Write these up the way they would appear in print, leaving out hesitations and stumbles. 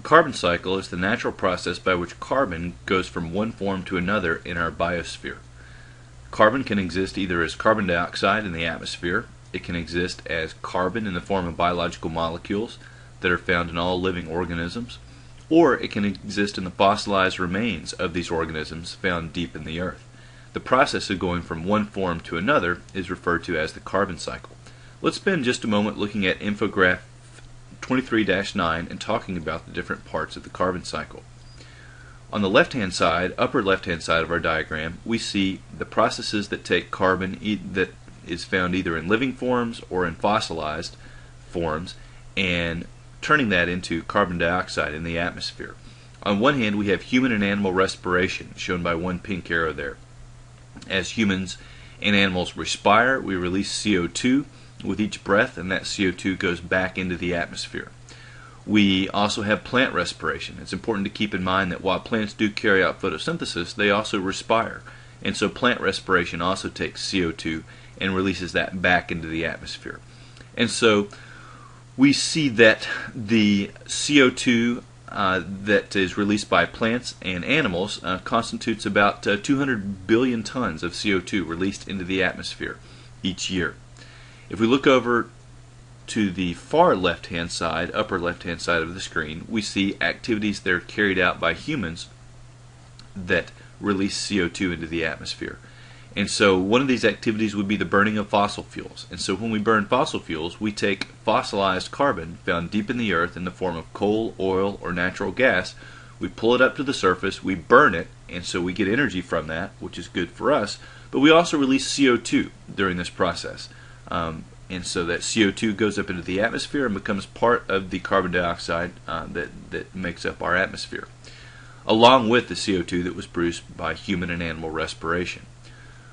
carbon cycle is the natural process by which carbon goes from one form to another in our biosphere. Carbon can exist either as carbon dioxide in the atmosphere, it can exist as carbon in the form of biological molecules that are found in all living organisms, or it can exist in the fossilized remains of these organisms found deep in the earth. The process of going from one form to another is referred to as the carbon cycle. Let's spend just a moment looking at infograph 23-9 and talking about the different parts of the carbon cycle. On the left-hand side, upper left-hand side of our diagram, we see the processes that take carbon that is found either in living forms or in fossilized forms and turning that into carbon dioxide in the atmosphere. On one hand, we have human and animal respiration, shown by one pink arrow there. As humans and animals respire, we release CO2 with each breath, and that CO2 goes back into the atmosphere. We also have plant respiration. It's important to keep in mind that while plants do carry out photosynthesis, they also respire. And so plant respiration also takes CO2 and releases that back into the atmosphere. And so we see that the CO2 that is released by plants and animals constitutes about 200 billion tons of CO2 released into the atmosphere each year. If we look over to the far left-hand side, upper left-hand side of the screen, we see activities that are carried out by humans that release CO2 into the atmosphere. And so one of these activities would be the burning of fossil fuels. And so when we burn fossil fuels, we take fossilized carbon found deep in the earth in the form of coal, oil, or natural gas, we pull it up to the surface, we burn it, and so we get energy from that, which is good for us, but we also release CO2 during this process. And so that CO2 goes up into the atmosphere and becomes part of the carbon dioxide that makes up our atmosphere, along with the CO2 that was produced by human and animal respiration.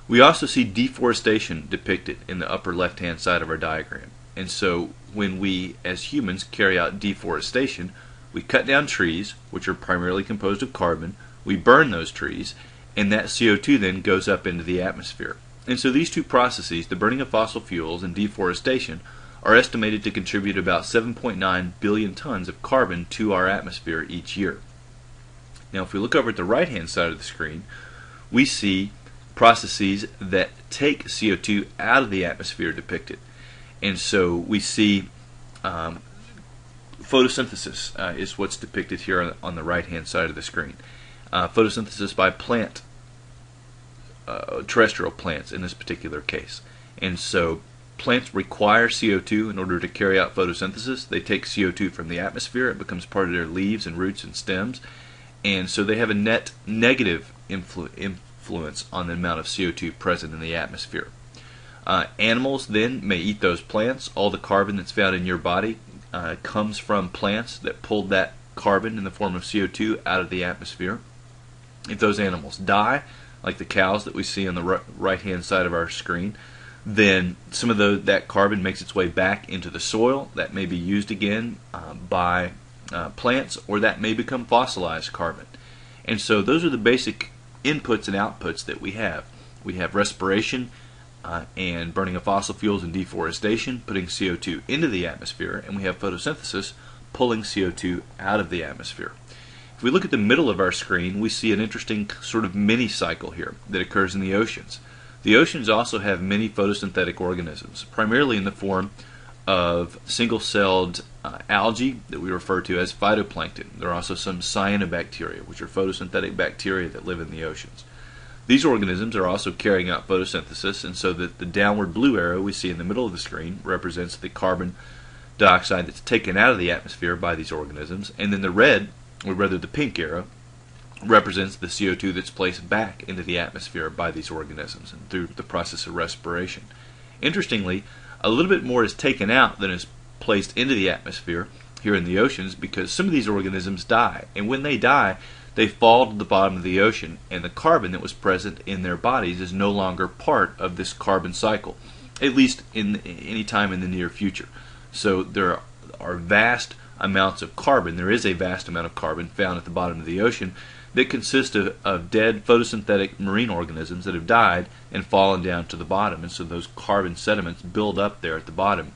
We also see deforestation depicted in the upper left-hand side of our diagram. And so when we, as humans, carry out deforestation, we cut down trees, which are primarily composed of carbon, we burn those trees, and that CO2 then goes up into the atmosphere. And so these two processes, the burning of fossil fuels and deforestation, are estimated to contribute about 7.9 billion tons of carbon to our atmosphere each year. Now if we look over at the right-hand side of the screen, we see processes that take CO2 out of the atmosphere depicted. And so we see photosynthesis is what's depicted here on the right-hand side of the screen. Photosynthesis by terrestrial plants in this particular case. And so plants require CO2 in order to carry out photosynthesis. They take CO2 from the atmosphere, it becomes part of their leaves and roots and stems, and so they have a net negative influence on the amount of CO2 present in the atmosphere. Animals then may eat those plants. All the carbon that's found in your body comes from plants that pulled that carbon in the form of CO2 out of the atmosphere. If those animals die, like the cows that we see on the right-hand side of our screen, then some of that carbon makes its way back into the soil. That may be used again by plants, or that may become fossilized carbon. And so those are the basic inputs and outputs that we have. We have respiration and burning of fossil fuels and deforestation, putting CO2 into the atmosphere, and we have photosynthesis, pulling CO2 out of the atmosphere. If we look at the middle of our screen, we see an interesting sort of mini cycle here that occurs in the oceans. The oceans also have many photosynthetic organisms, primarily in the form of single-celled algae that we refer to as phytoplankton. There are also some cyanobacteria, which are photosynthetic bacteria that live in the oceans. These organisms are also carrying out photosynthesis, and so that the downward blue arrow we see in the middle of the screen represents the carbon dioxide that's taken out of the atmosphere by these organisms, and then the red, or rather the pink arrow, represents the CO2 that's placed back into the atmosphere by these organisms and through the process of respiration. Interestingly, a little bit more is taken out than is placed into the atmosphere here in the oceans, because some of these organisms die, and when they die, they fall to the bottom of the ocean, and the carbon that was present in their bodies is no longer part of this carbon cycle, at least in any time in the near future. So there are vast amounts of carbon. There is a vast amount of carbon found at the bottom of the ocean that consists of dead photosynthetic marine organisms that have died and fallen down to the bottom, and so those carbon sediments build up there at the bottom,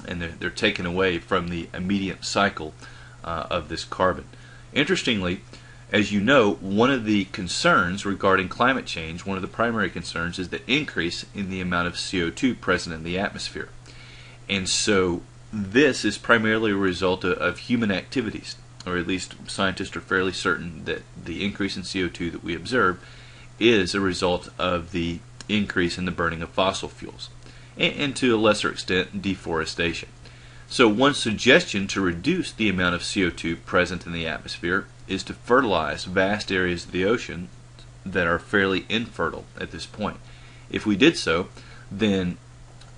and they're taken away from the immediate cycle of this carbon. Interestingly, as you know, one of the concerns regarding climate change, one of the primary concerns, is the increase in the amount of CO2 present in the atmosphere. And so this is primarily a result of human activities, or at least scientists are fairly certain that the increase in CO2 that we observe is a result of the increase in the burning of fossil fuels, and to a lesser extent deforestation. So one suggestion to reduce the amount of CO2 present in the atmosphere is to fertilize vast areas of the ocean that are fairly infertile at this point. If we did so, then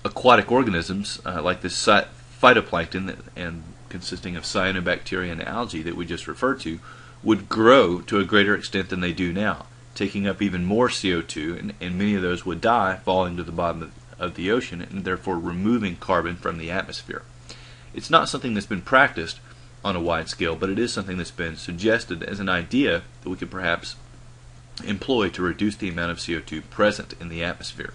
aquatic organisms like this phytoplankton and consisting of cyanobacteria and algae that we just referred to would grow to a greater extent than they do now, taking up even more CO2, and many of those would die, falling to the bottom of the ocean, and therefore removing carbon from the atmosphere. It's not something that's been practiced on a wide scale, but it is something that's been suggested as an idea that we could perhaps employ to reduce the amount of CO2 present in the atmosphere.